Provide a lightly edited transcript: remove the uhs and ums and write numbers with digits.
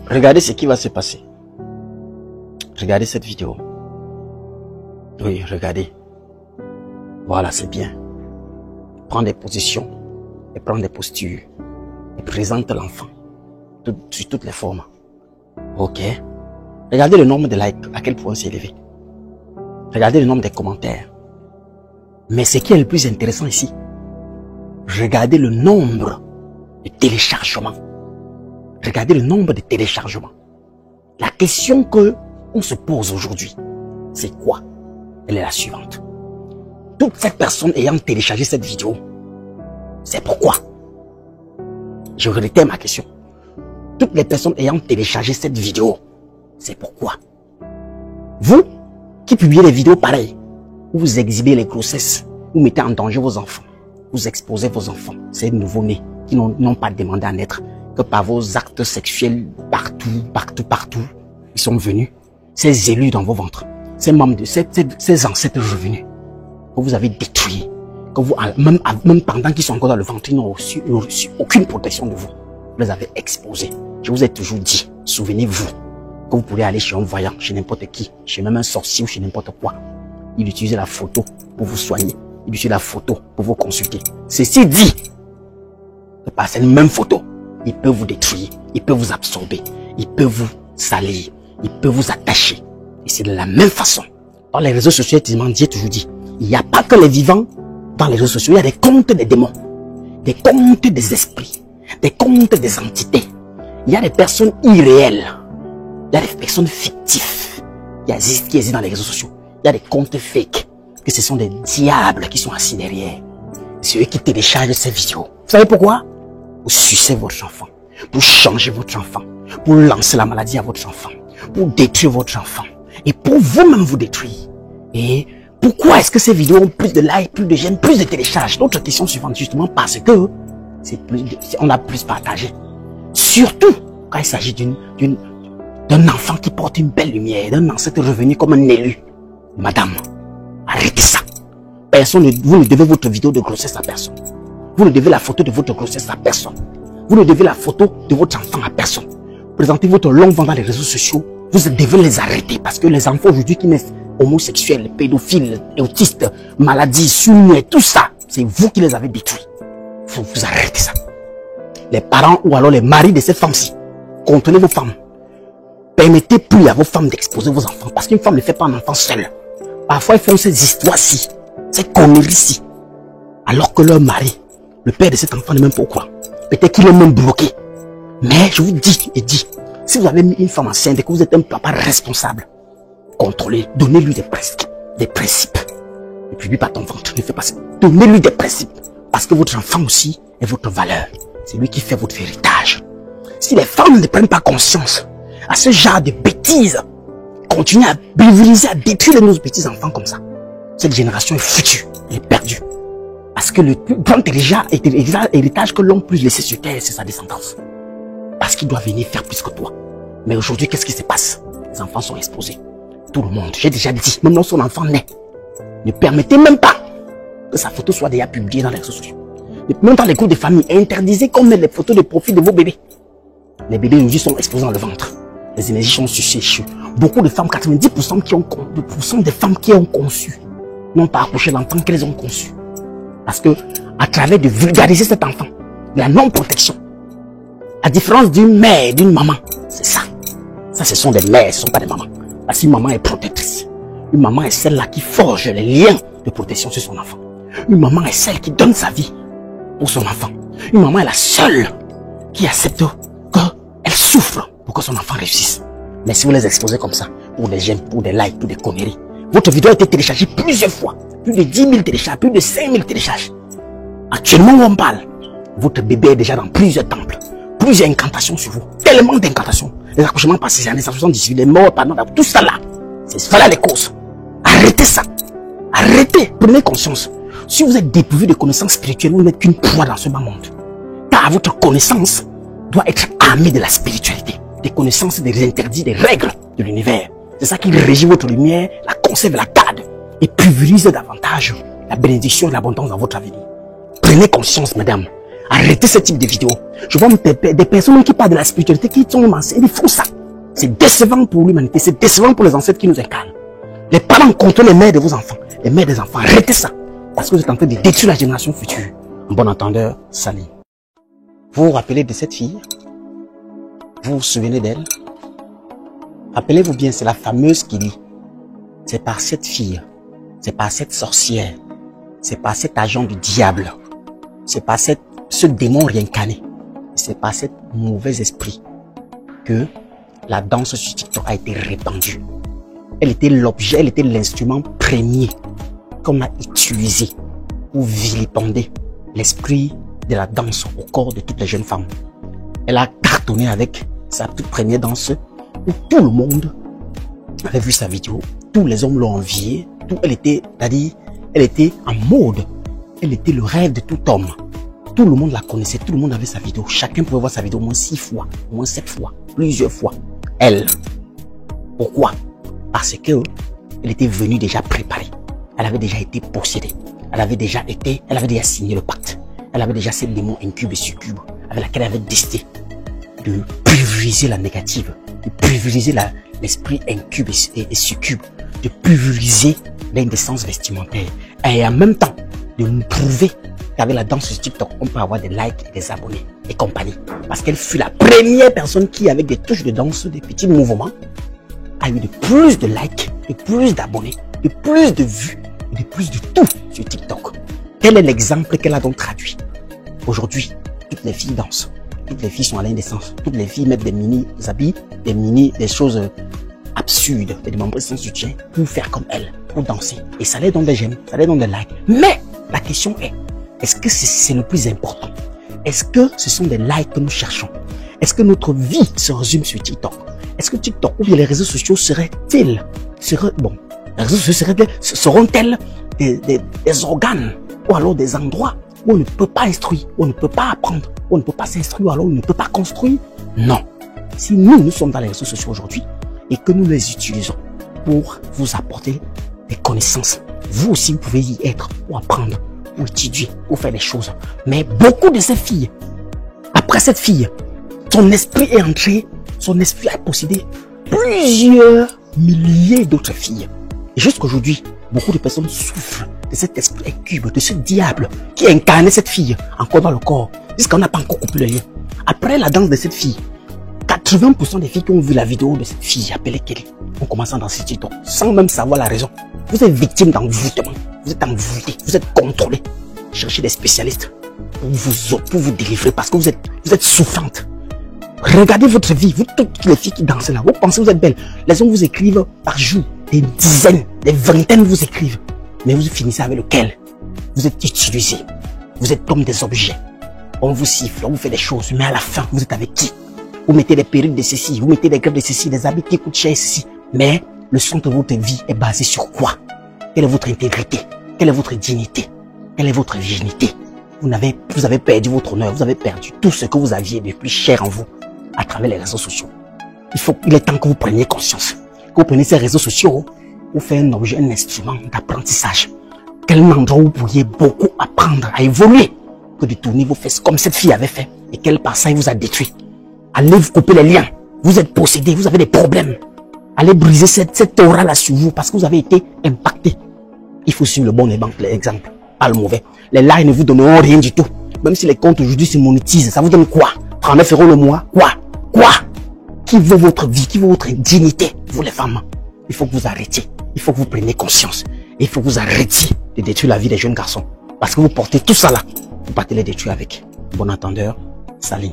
Regardez ce qui va se passer. Regardez cette vidéo. Oui, regardez. Voilà, c'est bien. Prends des positions et prends des postures et présente l'enfant sur toutes les formes. Ok. Regardez le nombre de likes, à quel point c'est élevé. Regardez le nombre de commentaires. Mais ce qui est le plus intéressant ici, regardez le nombre de téléchargements. Regardez le nombre de téléchargements. La question que on se pose aujourd'hui, c'est quoi? Elle est la suivante. Toutes ces personnes ayant téléchargé cette vidéo, c'est pourquoi? Je réitère ma question. Toutes les personnes ayant téléchargé cette vidéo, c'est pourquoi? Vous, qui publiez des vidéos pareilles, où vous exhibez les grossesses, vous mettez en danger vos enfants, vous exposez vos enfants, ces nouveau-nés qui n'ont pas demandé à naître, que par vos actes sexuels partout, ils sont venus, ces élus dans vos ventres, ces membres de ces ancêtres revenus, que vous avez détruits, que vous, même pendant qu'ils sont encore dans le ventre, ils n'ont reçu aucune protection de vous. Vous les avez exposés. Je vous ai toujours dit, souvenez-vous, que vous pouvez aller chez un voyant, chez n'importe qui, chez même un sorcier ou chez n'importe quoi. Il utilise la photo pour vous soigner. Il utilise la photo pour vous consulter. Ceci dit, que par cette même photo, il peut vous détruire, il peut vous absorber, il peut vous salir, il peut vous attacher. Et c'est de la même façon. Dans les réseaux sociaux, j'ai toujours dit, il n'y a pas que les vivants dans les réseaux sociaux, il y a des comptes des démons, des comptes des esprits, des comptes des entités. Il y a des personnes irréelles, il y a des personnes fictives qui existent dans les réseaux sociaux. Il y a des comptes fake, que ce sont des diables qui sont assis derrière. C'est eux qui téléchargent ces vidéos. Vous savez pourquoi? Pour sucer votre enfant, pour changer votre enfant, pour lancer la maladie à votre enfant, pour détruire votre enfant et pour vous-même vous détruire. Et pourquoi est-ce que ces vidéos ont plus de likes, plus de j'aime, plus de télécharges? Notre question suivante, justement parce que on a plus partagé. Surtout quand il s'agit d'un enfant qui porte une belle lumière, d'un ancêtre revenu comme un élu. Madame, arrêtez ça. Vous ne devez votre vidéo de grossesse à personne. Vous ne devez la photo de votre grossesse à personne. Vous ne devez la photo de votre enfant à personne. Présentez votre long ventre dans les réseaux sociaux. Vous devez les arrêter parce que les enfants aujourd'hui qui naissent homosexuels, pédophiles, autistes, maladies, soumis, tout ça, c'est vous qui les avez détruits. Vous arrêtez ça. Les parents ou alors les maris de ces femmes-ci, contrôlez vos femmes. Permettez plus à vos femmes d'exposer vos enfants parce qu'une femme ne fait pas un enfant seule. Parfois, ils font ces histoires-ci, ces conneries-ci, alors que leur mari, le père de cet enfant n'est même pas au courant. Peut-être qu'il est même bloqué. Mais je vous dis et dis, si vous avez mis une femme enceinte et que vous êtes un papa responsable, contrôlez, donnez-lui des principes. Ne publie pas ton ventre, ne fais pas ça. Donnez-lui des principes. Parce que votre enfant aussi est votre valeur. C'est lui qui fait votre héritage. Si les femmes ne prennent pas conscience à ce genre de bêtises, continuez à bulvériser, à détruire nos petits enfants comme ça, cette génération est foutue, elle est perdue. Parce que le plus grand héritage que l'homme puisse laisser sur terre, c'est sa descendance. Parce qu'il doit venir faire plus que toi. Mais aujourd'hui, qu'est-ce qui se passe? Les enfants sont exposés. Tout le monde, j'ai déjà dit, même lorsque son enfant naît, ne permettez même pas que sa photo soit déjà publiée dans les réseaux sociaux. Même dans les groupes de famille, interdisez qu'on mette les photos de profil de vos bébés. Les bébés aujourd'hui sont exposés dans le ventre. Les énergies sont sucées. Beaucoup de femmes, 90% des femmes qui ont conçu, n'ont pas accouché l'enfant qu'elles ont conçu. Parce que, à travers de vulgariser cet enfant, la non-protection, la différence d'une mère et d'une maman, c'est ça. Ça, ce sont des mères, ce ne sont pas des mamans. Parce qu'une maman est protectrice. Une maman est celle-là qui forge les liens de protection sur son enfant. Une maman est celle qui donne sa vie pour son enfant. Une maman est la seule qui accepte qu'elle souffre pour que son enfant réussisse. Mais si vous les exposez comme ça, pour des j'aime, pour des likes, pour des conneries, votre vidéo a été téléchargée plusieurs fois. Plus de 10 000 télécharges, plus de 5 000 télécharges. Actuellement où on parle, votre bébé est déjà dans plusieurs temples. Plusieurs incantations sur vous. Tellement d'incantations. Les accouchements par césarienne, les accouchements d'ici, les morts, pardon, tout ça là. C'est voilà les causes. Arrêtez ça. Arrêtez. Prenez conscience. Si vous êtes dépourvu de connaissances spirituelles, vous n'êtes qu'une proie dans ce bas monde. Car votre connaissance doit être armée de la spiritualité. Des connaissances, des interdits, des règles de l'univers. C'est ça qui régit votre lumière, la conserve, la garde. Et pulvérise davantage la bénédiction et l'abondance dans votre avenir. Prenez conscience, madame. Arrêtez ce type de vidéos. Je vois des personnes qui parlent de la spiritualité, qui sont anciennes, ils font ça. C'est décevant pour l'humanité, c'est décevant pour les ancêtres qui nous incarnent. Les parents contre les mères de vos enfants, les mères des enfants, arrêtez ça. Parce que vous êtes en train de détruire la génération future. En bon entendeur, Salim. Vous vous rappelez de cette fille? Vous vous souvenez d'elle? Rappelez-vous bien, c'est la fameuse qui dit, c'est par cette fille, c'est par cette sorcière, c'est par cet agent du diable, c'est par ce démon réincarné, c'est par cet mauvais esprit que la danse sur TikTok a été répandue. Elle était l'objet, elle était l'instrument premier qu'on a utilisé pour vilipender l'esprit de la danse au corps de toutes les jeunes femmes. Elle a cartonné avec sa toute première danse où tout le monde avait vu sa vidéo, tous les hommes l'ont enviée, elle était en mode, elle était le rêve de tout homme. Tout le monde la connaissait, tout le monde avait sa vidéo, chacun pouvait voir sa vidéo au moins 6 fois, au moins 7 fois, plusieurs fois. Elle. Pourquoi? Parce que elle était venue déjà préparée. Elle avait déjà été possédée. Elle avait déjà signé le pacte. Elle avait déjà ces démons incubes et succubes avec laquelle elle avait décidé de pulvériser la négative, de pulvériser l'esprit incube et succube, de pulvériser l'indécence vestimentaire et en même temps de nous prouver qu'avec la danse sur TikTok, on peut avoir des likes, des abonnés et compagnie. Parce qu'elle fut la première personne qui, avec des touches de danse, des petits mouvements, a eu de plus de likes, de plus d'abonnés, de plus de vues, de plus de tout sur TikTok. Quel est l'exemple qu'elle a donc traduit? Aujourd'hui, toutes les filles dansent. Toutes les filles sont à l'indécence. Toutes les filles mettent des mini-habits, des choses absurdes, des membres sans soutien pour faire comme elles, pour danser. Et ça les donne des j'aime, ça les donne des likes. Mais la question est-ce que c'est le plus important? Est-ce que ce sont des likes que nous cherchons? Est-ce que notre vie se résume sur TikTok? Est-ce que TikTok ou bien les réseaux sociaux seront-elles des organes ou alors des endroits où on ne peut pas instruire, où on ne peut pas apprendre, où on ne peut pas s'instruire, ou alors on ne peut pas construire? Non. Si nous sommes dans les réseaux sociaux aujourd'hui et que nous les utilisons pour vous apporter des connaissances, vous aussi vous pouvez y être, ou apprendre, ou étudier, ou faire des choses. Mais beaucoup de ces filles, après cette fille, son esprit est entré, son esprit a possédé plusieurs milliers d'autres filles. Et jusqu'aujourd'hui, beaucoup de personnes souffrent de cet esprit incube, de ce diable qui incarnait cette fille encore dans le corps, jusqu'à on n'a pas encore coupé le lien. Après la danse de cette fille, 80% des filles qui ont vu la vidéo de cette fille appelée Kelly ont commencé à danser TikTok sans même savoir la raison. Vous êtes victime d'envoûtement, vous êtes envoûté, vous êtes contrôlé. Cherchez des spécialistes pour vous délivrer parce que vous êtes souffrante. Regardez votre vie, vous toutes les filles qui dansent là, vous pensez que vous êtes belle. Les hommes vous écrivent par jour, des dizaines, des vingtaines vous écrivent. Mais vous finissez avec lequel? Vous êtes utilisé, vous êtes comme des objets. On vous siffle, on vous fait des choses, mais à la fin, vous êtes avec qui? Vous mettez des perruques de ceci, vous mettez des greffes de ceci, des habits qui coûtent cher ceci. Mais le centre de votre vie est basé sur quoi? Quelle est votre intégrité? Quelle est votre dignité? Quelle est votre virginité? Vous avez perdu votre honneur, vous avez perdu tout ce que vous aviez de plus cher en vous à travers les réseaux sociaux. Il est temps que vous preniez conscience, que vous preniez ces réseaux sociaux pour faire un objet, un instrument d'apprentissage. Quel endroit où vous pourriez beaucoup apprendre à évoluer que de tourner vos fesses comme cette fille avait fait et quel passage vous a détruit. Allez vous couper les liens, vous êtes possédé, vous avez des problèmes. Allez briser cette aura là sur vous parce que vous avez été impacté. Il faut suivre le bon exemple, pas le mauvais. Les likes ne vous donneront rien du tout. Même si les comptes aujourd'hui se monétisent, ça vous donne quoi? 39 € le mois? Quoi? Qui veut votre vie? Qui veut votre dignité? Vous les femmes, il faut que vous arrêtiez. Il faut que vous preniez conscience. Il faut que vous arrêtiez de détruire la vie des jeunes garçons. Parce que vous portez tout ça là. Vous partez les détruire avec. Bon entendeur, Salim.